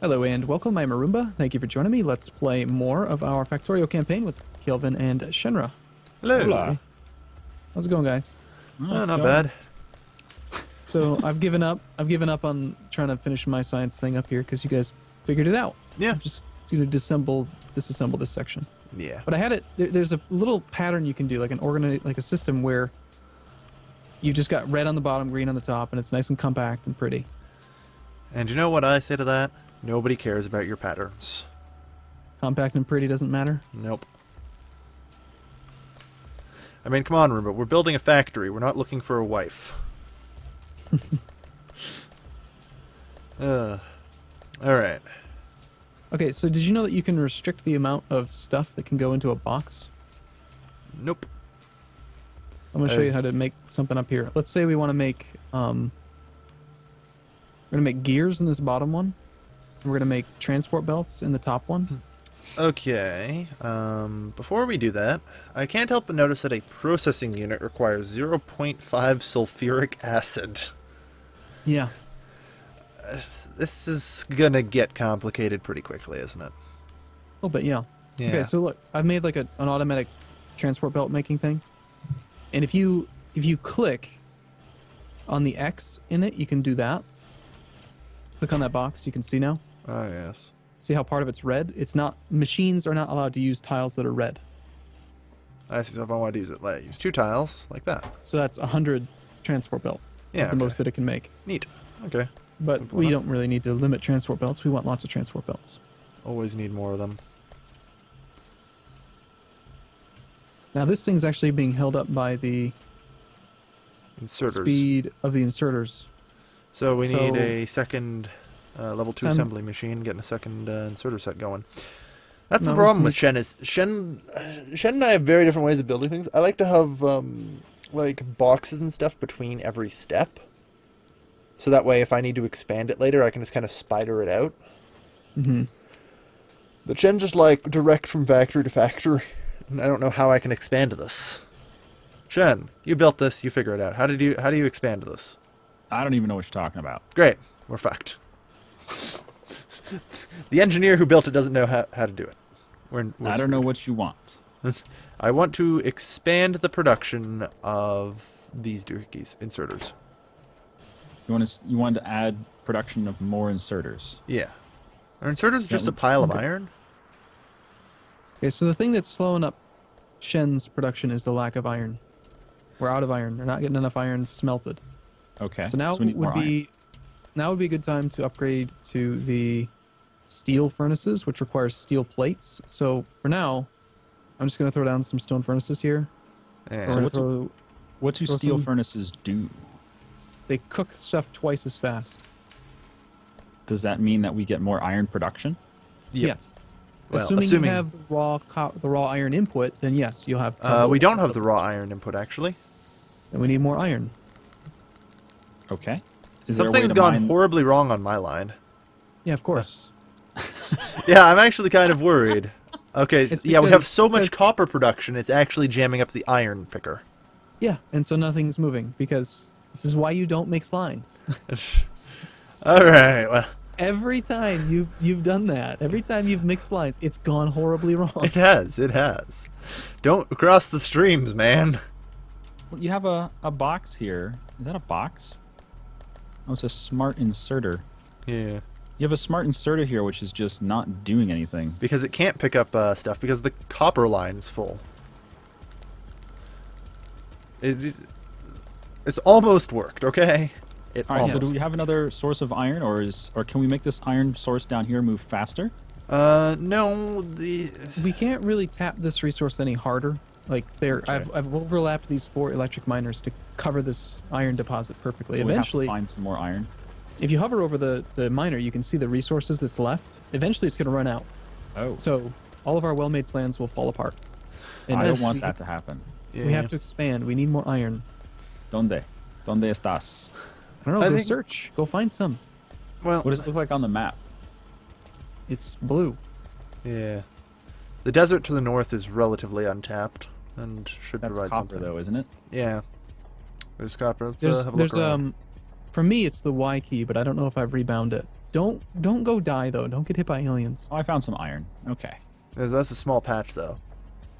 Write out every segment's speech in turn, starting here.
Hello and welcome, I'm Arumba. Thank you for joining me. Let's play more of our Factorio campaign with Kelvin and Shenra. Hello. Hola. How's it going, guys? Oh, not bad. So I've given up. I've given up on trying to finish my science thing up here because you guys figured it out. Yeah. I'm just going to disassemble this section. Yeah. But I had it. There's a little pattern you can do, like like a system where you just got red on the bottom, green on the top, and it's nice and compact and pretty. And you know what I say to that? Nobody cares about your patterns. Compact and pretty doesn't matter. Nope. I mean, come on, Roomba. We're building a factory. We're not looking for a wife. Alright. Okay, so did you know that you can restrict the amount of stuff that can go into a box? Nope. I'm going to show you how to make something up here. Let's say we want to make, we're going to make gears in this bottom one. We're going to make transport belts in the top one. Okay. Before we do that, I can't help but notice that a processing unit requires 0.5 sulfuric acid. Yeah. This is gonna get complicated pretty quickly, isn't it? Oh, but yeah. Yeah. Okay, so look, I've made like an automatic transport belt making thing. And if you click on the X in it, you can do that. Click on that box, you can see now. Oh, yes. See how part of it's red? It's not, machines are not allowed to use tiles that are red. I see. So if I want to use it, like, use 2 tiles, like that. So that's 100 transport belt. Yeah, That's the most that it can make. Neat. Okay. But Simple we enough. don't really need to limit transport belts. We want lots of transport belts. Always need more of them. Now this thing's actually being held up by the Inserters. speed of the inserters. So we So- need a second level 2 Time- assembly machine, getting a second inserter set going. That's No, the we problem just with Shen is Shen and I have very different ways of building things. I like to have like boxes and stuff between every step. So that way if I need to expand it later, I can just kind of spider it out. Mm-hmm. But Shen just like direct from factory to factory. And I don't know how I can expand this. Shen, you built this, you figure it out. How do you expand this? I don't even know what you're talking about. Great. We're fucked. The engineer who built it doesn't know how to do it. We're I don't know screwed. what you want. I want to expand the production of these doohickeys, inserters. You want to add production of more inserters. Yeah. Are inserters just a pile of iron? Okay, so the thing that's slowing up Shen's production is the lack of iron. We're out of iron. We're not getting enough iron smelted. Okay. So now we need more iron. now would be a good time to upgrade to the steel furnaces, which requires steel plates. So for now, I'm just going to throw down some stone furnaces here. Yeah. We're So gonna what's throw- What do throw steel some- furnaces do? They cook stuff twice as fast. Does that mean that we get more iron production? Yep. Yes. Well, assuming you have the raw iron input, then yes, you'll have. we don't have the raw iron input, actually. And we need more iron. Okay. Is there a way Something's to gone mine- horribly wrong on my line. Yeah, of course. Yeah, I'm actually kind of worried. Okay, It's yeah, we have because- so much because- copper production, it's actually jamming up the iron picker. Yeah, and so nothing's moving because this is why you don't make slimes. Alright, well, Every time you've done that, every time you've mixed lines, it's gone horribly wrong. it has. Don't cross the streams, man. Well, you have a box here. Is that a box? Oh, it's a smart inserter. Yeah. You have a smart inserter here, which is just not doing anything. Because it can't pick up stuff because the copper line is full. It's almost worked, okay? It All right. So almost. do we have another source of iron, or can we make this iron source down here move faster? No, the We can't really tap this resource any harder. Like Okay. I've overlapped these 4 electric miners to cover this iron deposit perfectly. So Eventually, we have to find some more iron. if you hover over the miner, you can see the resources that's left. Eventually, it's going to run out. Oh. So all of our well-made plans will fall apart. I don't that's- want that to happen. We have to expand. We need more iron. ¿Dónde? ¿Dónde estás? I don't know. I Go think- search. Go find some. Well, What does it look like on the map? It's blue. yeah. The desert to the north is relatively untapped and should That's provide copper, something. though, isn't it? Yeah. There's copper. Let's There's have a look around. for me it's the Y key, but I don't know if I've rebound it. Don't go die though. Don't get hit by aliens. Oh, I found some iron. Okay. That's a small patch, though.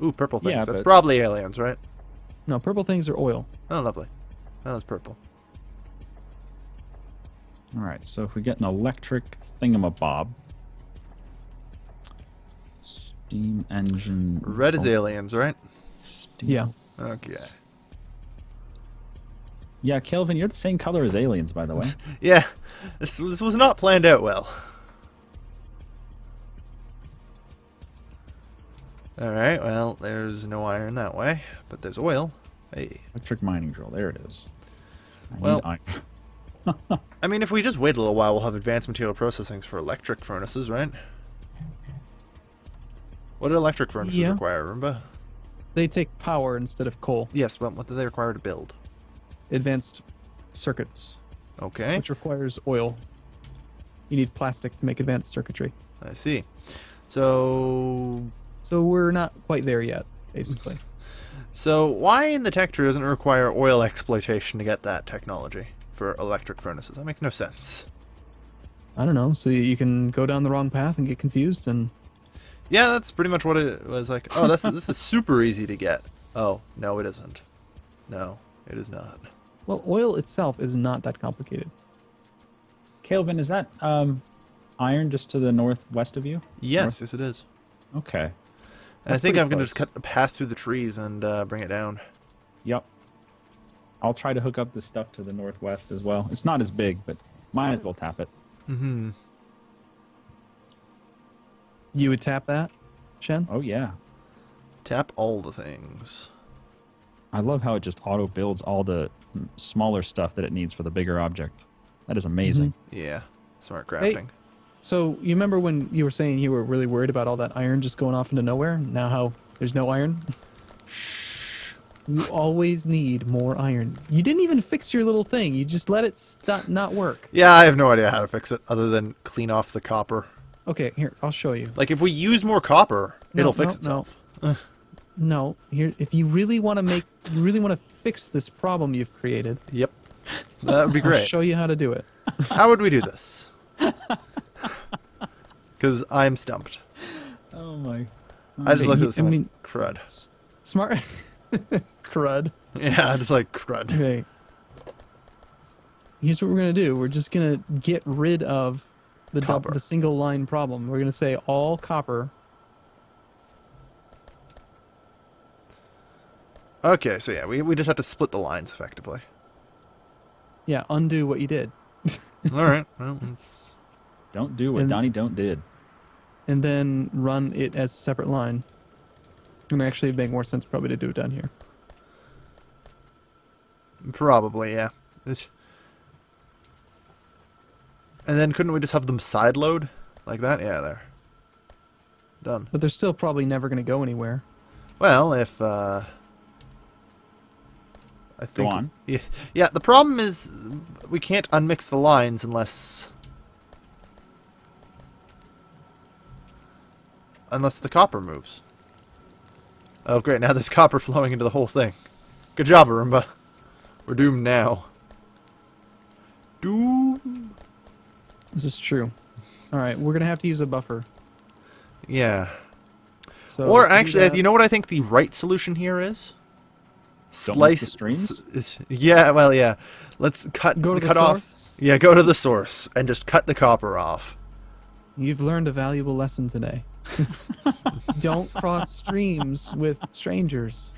Ooh, purple things. Yeah, That's but- probably aliens, right? No, purple things are oil. Oh, lovely. Oh, that's purple. All right. So if we get an electric thingamabob, steam engine. Red is aliens, right? steam- Yeah. Okay. Yeah, Kelvin, you're the same color as aliens, by the way. Yeah, this was not planned out well. Alright, well, there's no iron that way, but there's oil. Hey. Electric mining drill. There it is. I Well- need iron. I mean, if we just wait a little while, we'll have advanced material processings for electric furnaces, right? What do electric furnaces Yeah. require, Arumba? They take power instead of coal. Yes, well, what do they require to build? Advanced circuits, Okay, which requires oil. You need plastic to make advanced circuitry. I see. So, So we're not quite there yet, basically. why in the tech tree doesn't it require oil exploitation to get that technology for electric furnaces? That makes no sense. I don't know. So you can go down the wrong path and get confused and Yeah, that's pretty much what it was like. Oh, this is super easy to get. Oh, no, it isn't. No, it is not. well, oil itself is not that complicated. Kelvin, is that iron just to the northwest of you? Yes, yes, it is. Okay. And I That's think pretty I'm gonna close. just pass through the trees and bring it down. Yep. I'll try to hook up the stuff to the northwest as well. It's not as big, but might as well tap it. Mm-hmm. You would tap that, Shen? Oh yeah. Tap all the things. I love how it just auto builds all the smaller stuff that it needs for the bigger object. That is amazing. Yeah, smart Hey. crafting. So you remember when you were saying you were really worried about all that iron just going off into nowhere? Now how there's no iron? You always need more iron. You didn't even fix your little thing. You just let it not work. Yeah, I have no idea how to fix it other than clean off the copper. Okay, here, I'll show you. Like, if we use more copper, No, it'll fix no, no. itself. No, here, if you really want to fix this problem you've created, Yep. That would be I'll great. show you how to do it. How would we do this? Because I'm stumped. Oh my. I just Okay, looked you- at this I and mean- went, crud. Smart. Crud. Yeah, just like crud. Okay. Here's what we're gonna do. We're just gonna get rid of Copper. the single line problem. We're gonna say all copper. Okay, so yeah, we just have to split the lines effectively. Yeah, undo what you did, All right. Well, it's... Don't do what And- Donnie don't did. and then run it as a separate line. And actually, it'd make more sense probably to do it down here. Probably, yeah. And then couldn't we just have them side load like that? Yeah, there. Done. But they're still probably never gonna go anywhere. Well, if I think on. Yeah, the problem is we can't unmix the lines unless the copper moves. Oh, great! Now there's copper flowing into the whole thing. Good job, Arumba. We're doomed now. Doom. This is true. All right, we're gonna have to use a buffer. Yeah. So Or to do actually, that- you know what I think the right solution here is? Don't mix the streams? Yeah, well, yeah. Let's cut Go to the cut off. source. Yeah, go to the source and just cut the copper off. You've learned a valuable lesson today. Don't cross streams with strangers.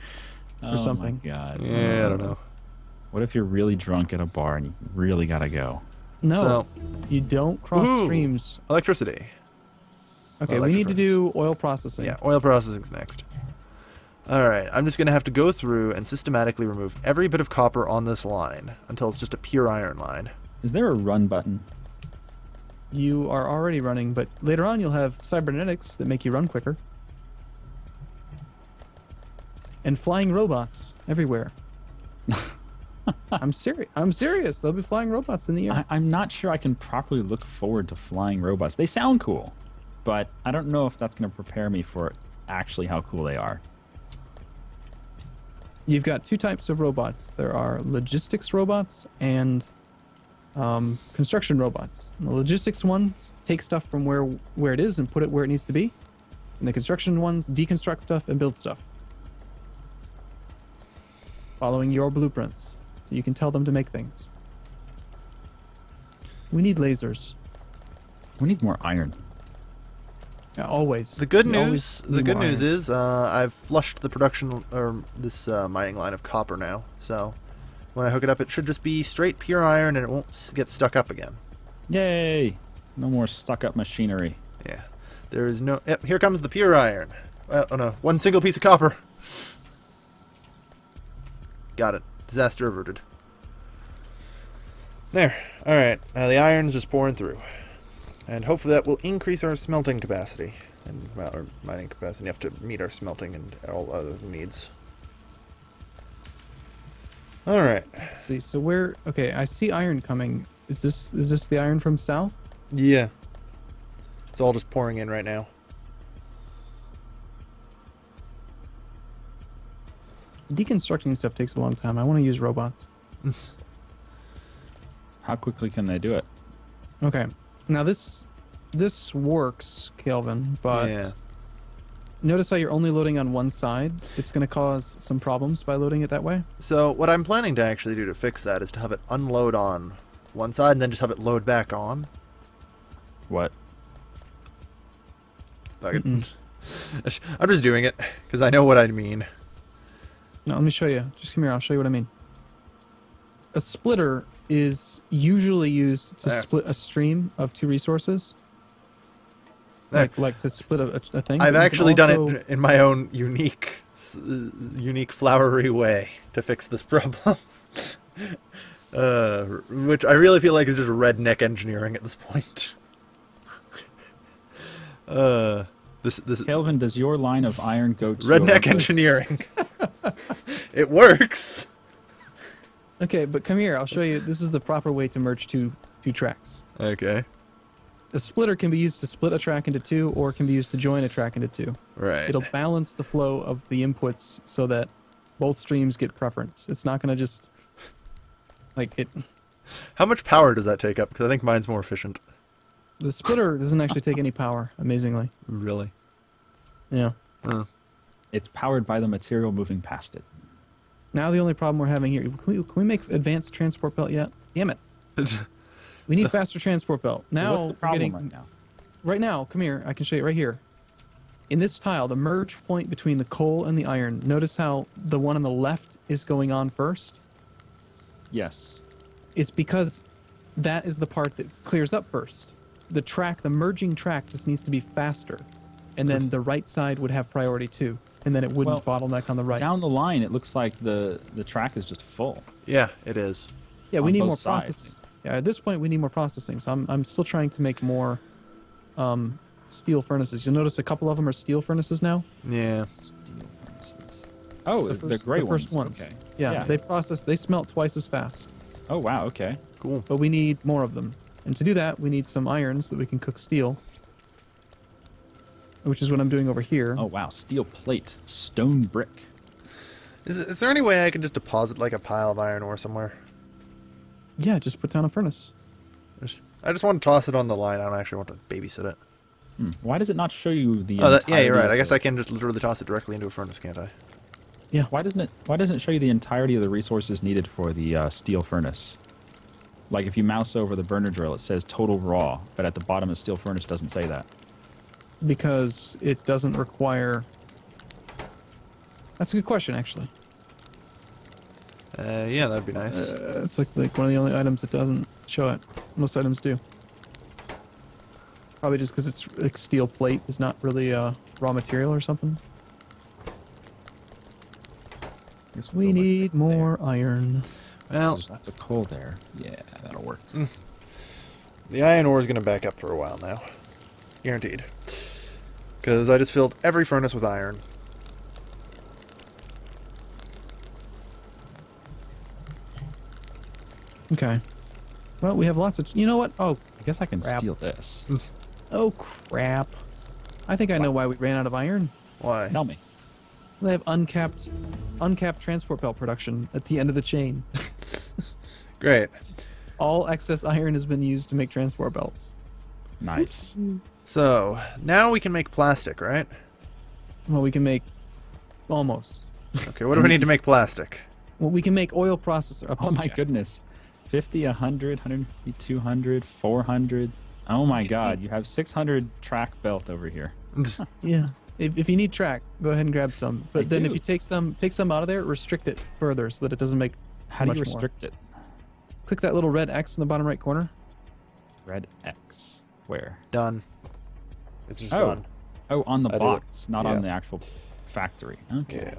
Oh something. My God. Yeah, I don't know. What if you're really drunk at a bar and you really gotta go? No, So, you don't cross Ooh. streams. electricity. Okay, we electric need to do oil processing. Yeah, oil processing's next. Alright, I'm just going to have to go through and systematically remove every bit of copper on this line until it's just a pure iron line. Is there a run button? You are already running, but later on you'll have cybernetics that make you run quicker. And flying robots everywhere. I'm serious. I'm serious. There'll be flying robots in the air. I'm not sure I can properly look forward to flying robots. They sound cool, but I don't know if that's going to prepare me for actually how cool they are. You've got two types of robots. There are logistics robots and construction robots. And the logistics ones take stuff from where it is and put it where it needs to be. And the construction ones deconstruct stuff and build stuff. Following your blueprints. So you can tell them to make things. We need lasers. We need more iron. Yeah, always. The good We always news, the need good more news iron. is, I've flushed the production or this mining line of copper now. So when I hook it up, it should just be straight pure iron, and it won't get stuck up again. Yay! No more stuck-up machinery. Yeah, there is no. Yep, here comes the pure iron. Oh no, one single piece of copper. Got it. Disaster averted. There. All right. Now the iron's just pouring through, and hopefully that will increase our smelting capacity and well, our mining capacity enough to meet our smelting and all other needs. All right. Let's see. So where? Okay, I see iron coming. Is this the iron from south? Yeah. It's all just pouring in right now. Deconstructing stuff takes a long time. I want to use robots. How quickly can they do it? Okay. Now this works, Kelvin, but Yeah. notice how you're only loading on one side. It's going to cause some problems by loading it that way. So what I'm planning to actually do to fix that is to have it unload on one side and then just have it load back on. What? Fuck it. I'm just doing it because I know what I mean. No, let me show you. Just come here. I'll show you what I mean. A splitter is usually used to There. split a stream of two resources. There. Like to split a thing. I've but you can actually done also- it in my own unique flowery way to fix this problem. Which I really feel like is just redneck engineering at this point. This Kelvin, does your line of iron go to your redneck place? engineering. It works. Okay, but come here. I'll show you. This is the proper way to merge two tracks. Okay. A splitter can be used to split a track into two, or it can be used to join a track into two. Right. It'll balance the flow of the inputs so that both streams get preference. It's not going to just like it. How much power does that take up? Because I think mine's more efficient. The splitter doesn't actually take any power, amazingly. Really? Yeah. It's powered by the material moving past it. Now the only problem we're having here, can we make advanced transport belt yet? Damn it. We need faster transport belt. Now What's the we're problem getting, right now? right now, come here. I can show you right here. In this tile, the merge point between the coal and the iron, notice how the one on the left is going on first? Yes. It's because that is the part that clears up first. The track, the merging track just needs to be faster. And then the right side would have priority too. And then it wouldn't bottleneck on the right. Down the line, it looks like the track is just full. Yeah, it is. Yeah, we on need both more sides. processing. Yeah, at this point we need more processing. So I'm still trying to make more steel furnaces. You'll notice a couple of them are steel furnaces now. Yeah. Steel furnaces. Oh, the gray the first ones. ones. Okay. Yeah, they smelt twice as fast. Oh wow. Okay. Cool. But we need more of them. And to do that, we need some iron so that we can cook steel. Which is what I'm doing over here. Oh wow. Steel plate, stone brick. Is there any way I can just deposit like a pile of iron ore somewhere? Yeah, just put down a furnace. I just want to toss it on the line. I don't actually want to babysit it. Why does it not show you the? Oh, yeah, you're entirety right. of I guess the- I can just literally toss it directly into a furnace, can't I? Yeah. Why doesn't it show you the entirety of the resources needed for the steel furnace? Like if you mouse over the burner drill, it says total raw, but at the bottom of steel furnace doesn't say that. Because it doesn't require... That's a good question, actually. Yeah, that'd be nice. It's like one of the only items that doesn't show it. Most items do. Probably just because it's like steel plate is not really raw material or something. Guess We we'll go need like more iron. Well, There's lots of coal there. Yeah, that'll work. the iron ore is going to back up for a while now. Guaranteed. Because I just filled every furnace with iron. Okay. Well, we have lots of... You know what? Oh, I guess I can Crap. steal this. oh crap. I think I know why we ran out of iron. Why? Tell me. They have uncapped transport belt production at the end of the chain. Great. All excess iron has been used to make transport belts. Nice. So now we can make plastic, right? Well, we can make almost. Okay, what do we need to make plastic? Well, we can make oil processor. A Oh pump my jack. goodness. 50, 100, 150, 200, 400. Oh my god, you have 600 track belt over here. Yeah. If you need track, go ahead and grab some. But I then if do. you take some out of there, restrict it further so that it doesn't make How do much you more. restrict it? Click that little red X in the bottom right corner. Red X. Where? Done. It's just Oh. done. Oh, on the I do it. box, not Yeah. on the actual factory. Okay.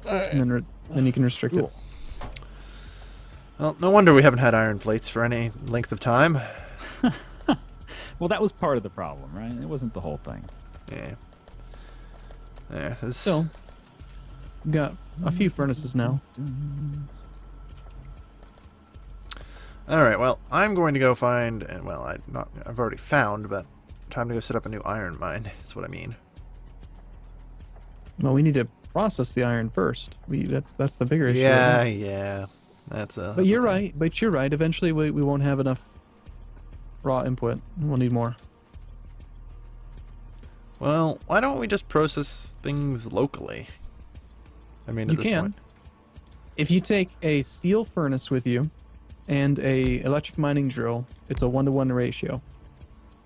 Yeah. And then you can restrict Cool. it. Well, no wonder we haven't had iron plates for any length of time. Well, that was part of the problem, right? It wasn't the whole thing. Yeah. There. This... So, we've got a few furnaces now. All right. Well, I'm going to go find, and well, I've already found, but time to go set up a new iron mine. That's what I mean. Well, we need to process the iron first. That's the bigger issue. Yeah, right now. yeah. That's a. But you're right. But you're right. Eventually, we won't have enough raw input. We'll need more. Well, why don't we just process things locally? I mean, at You this can. point. If you take a steel furnace with you and a electric mining drill, it's a 1-to-1 ratio.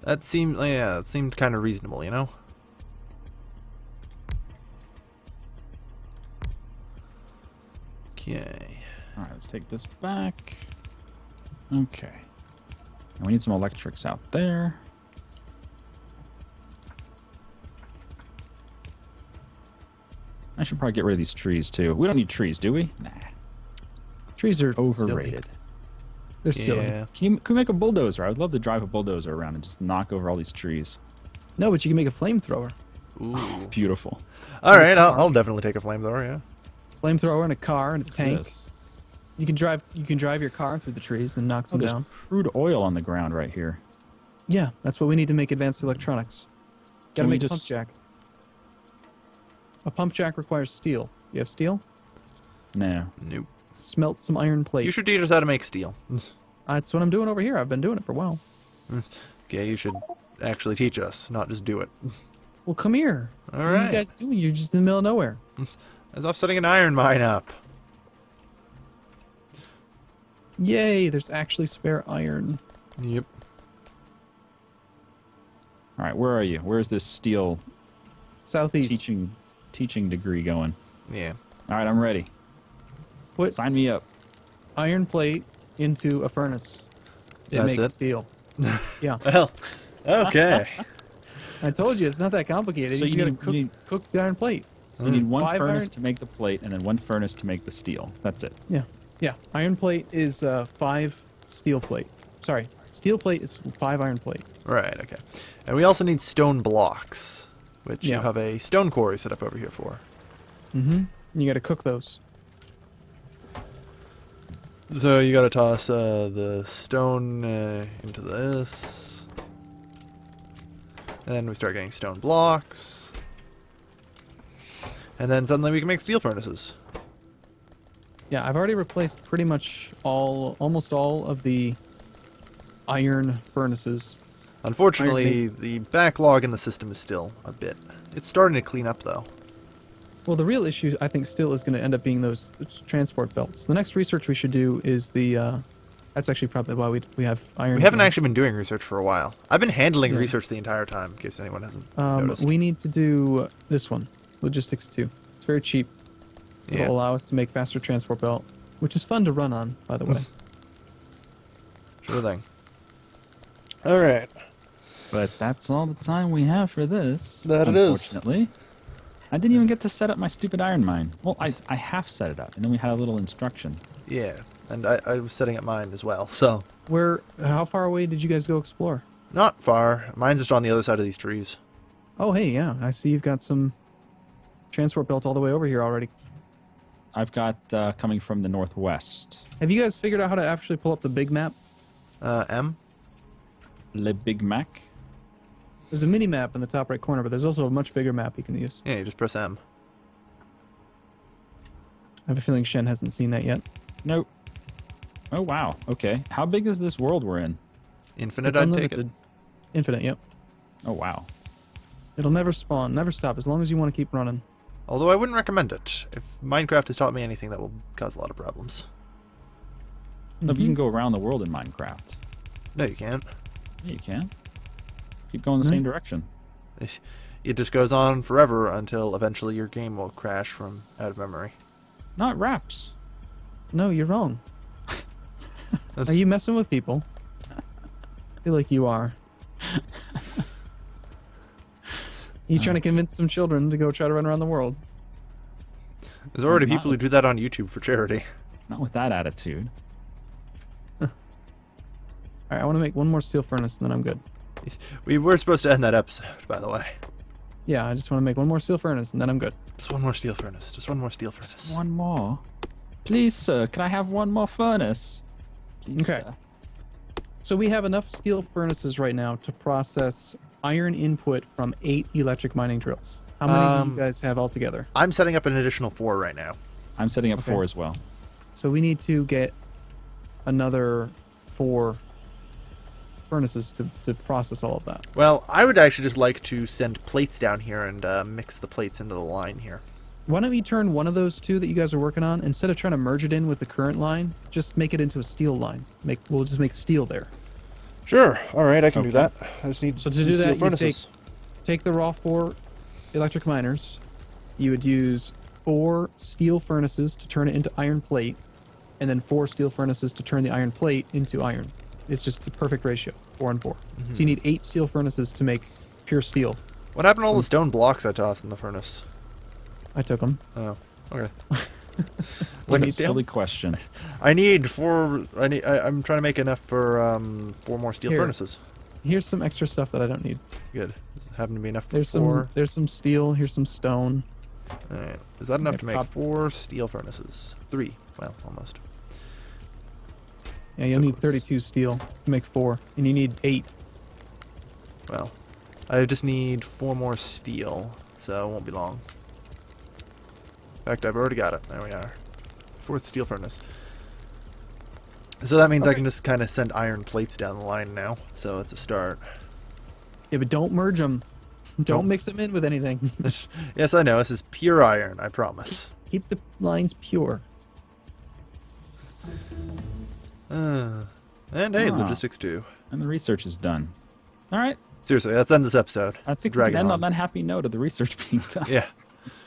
That seemed, yeah, it seemed kind of reasonable, you know? Okay. Alright, let's take this back. Okay. And we need some electrics out there. I should probably get rid of these trees too. We don't need trees, do we? Nah. Trees are Overrated. Silly. They're silly. Yeah. Can we make a bulldozer? I would love to drive a bulldozer around and just knock over all these trees. No, but you can make a flamethrower. Ooh. Beautiful. All right, I'll definitely take a flamethrower, yeah. Flamethrower and a car and a What's tank. this? You can drive your car through the trees and knock Oh, them there's down. crude oil on the ground right here. Yeah, that's what we need to make advanced electronics. Gotta Can we make a pump just- jack. A pump jack requires steel. You have steel? No. Nope. Smelt some iron plate. You should teach us how to make steel. That's what I'm doing over here. I've been doing it for a while. Okay, you should actually teach us, not just do it. Well, come here. All What are right. you guys doing? You're just in the middle of nowhere. I was off setting an iron mine up. Yay, there's actually spare iron. Yep. All right, where are you? Where's this steel Southeast. teaching degree going? Yeah. All right, I'm ready. Put Sign me up. iron plate into a furnace. It That's makes it? steel. Yeah. Well, okay. I told you, it's not that complicated. So you you just gotta need- cook the iron plate. So you need one 5 furnace iron- to make the plate and then one furnace to make the steel. That's it. Yeah. Yeah. Iron plate is 5 steel plate. Sorry. Steel plate is 5 iron plate. Right, okay. And we also need stone blocks, which you Yeah. have a stone quarry set up over here for. Mm-hmm. You gotta cook those. So you gotta toss the stone into this. And then we start getting stone blocks. And then suddenly we can make steel furnaces. Yeah, I've already replaced pretty much almost all of the iron furnaces. Unfortunately, the backlog in the system is still a bit. It's starting to clean up, though. Well, the real issue, I think, still is going to end up being those transport belts. The next research we should do is the... that's actually probably why we have iron. We haven't here. actually been doing research for a while. I've been handling Yeah. research the entire time, in case anyone hasn't noticed. We need to do this one, Logistics 2. It's very cheap. It'll Yeah. allow us to make faster transport belt, which is fun to run on, by the way. Sure thing. All right. But that's all the time we have for this. That it is. Unfortunately. I didn't even get to set up my stupid iron mine. Well, I half set it up, and then we had a little instruction. Yeah, and I was setting up mine as well, so... How far away did you guys go explore? Not far. Mine's just on the other side of these trees. Oh, hey, yeah. I see you've got some transport belt all the way over here already. I've got coming from the northwest. Have you guys figured out how to actually pull up the big map? M? Le Big Mac. There's a mini map in the top right corner, but there's also a much bigger map you can use. Yeah, you just press M. I have a feeling Shen hasn't seen that yet. Nope. Oh, wow. Okay. How big is this world we're in? Infinite, It's I'd take it. unlimited. Infinite, yep. Oh, wow. It'll never spawn, never stop, as long as you want to keep running. Although I wouldn't recommend it. If Minecraft has taught me anything, that will cause a lot of problems. No, but you can go around the world in Minecraft. No, you can't. Yeah, you can. Keep going the same direction. It just goes on forever until eventually your game will crash from out of memory. Not wraps. No, you're wrong. Are you messing with people? I feel like you are. You trying to convince some children to go try to run around the world? There's already Not people who do that on YouTube for charity. Not with that attitude. Alright, I want to make one more steel furnace and then I'm good. We were supposed to end that episode, by the way. Yeah, I just want to make one more steel furnace and then I'm good. Just one more steel furnace. Just one more steel furnace. One more. Please, sir, can I have one more furnace? Please, Okay. sir. So we have enough steel furnaces right now to process iron input from 8 electric mining drills. How many do you guys have altogether? I'm setting up an additional 4 right now. I'm setting up Okay. 4 as well. So we need to get another 4 furnaces to process all of that. Well, I would actually just like to send plates down here and mix the plates into the line here. Why don't we turn one of those 2 that you guys are working on, instead of trying to merge it in with the current line, just make it into a steel line. We'll just make steel there. Sure. All right, I can do Okay. that. I just need So to some do steel that, you furnaces. take the raw 4 electric miners. You would use 4 steel furnaces to turn it into iron plate, and then 4 steel furnaces to turn the iron plate into iron. It's just the perfect ratio, 4 and 4. So you need 8 steel furnaces to make pure steel. What happened to all the stone blocks I tossed in the furnace? I took them. Oh, okay. What a damn- silly question. I need 4. I'm trying to make enough for 4 more steel Here. furnaces. Here's some extra stuff that I don't need. Good. Does it happen to be enough for There's 4? there's some steel. Here's some stone. All right. Is that enough Yeah, to make 4 steel furnaces? 3. Well, almost. Yeah, you'll So need close. 32 steel to make 4, and you need 8. Well, I just need 4 more steel, so it won't be long. In fact, I've already got it. There we are. 4th steel furnace. So that means I can just kind of send iron plates down the line now. So it's a start. Yeah, but don't merge them. Don't Nope. mix them in with anything. Yes, I know. This is pure iron, I promise. Keep the lines pure. And hey, Ah. logistics too. And the research is done. All right. Seriously, let's end this episode. I It's think we dragging can end on on. that happy note of the research being done. Yeah.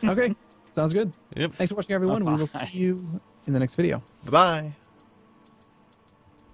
Okay, sounds good. Yep. Thanks for watching, everyone. We will Bye-bye. see you in the next video. Bye-bye.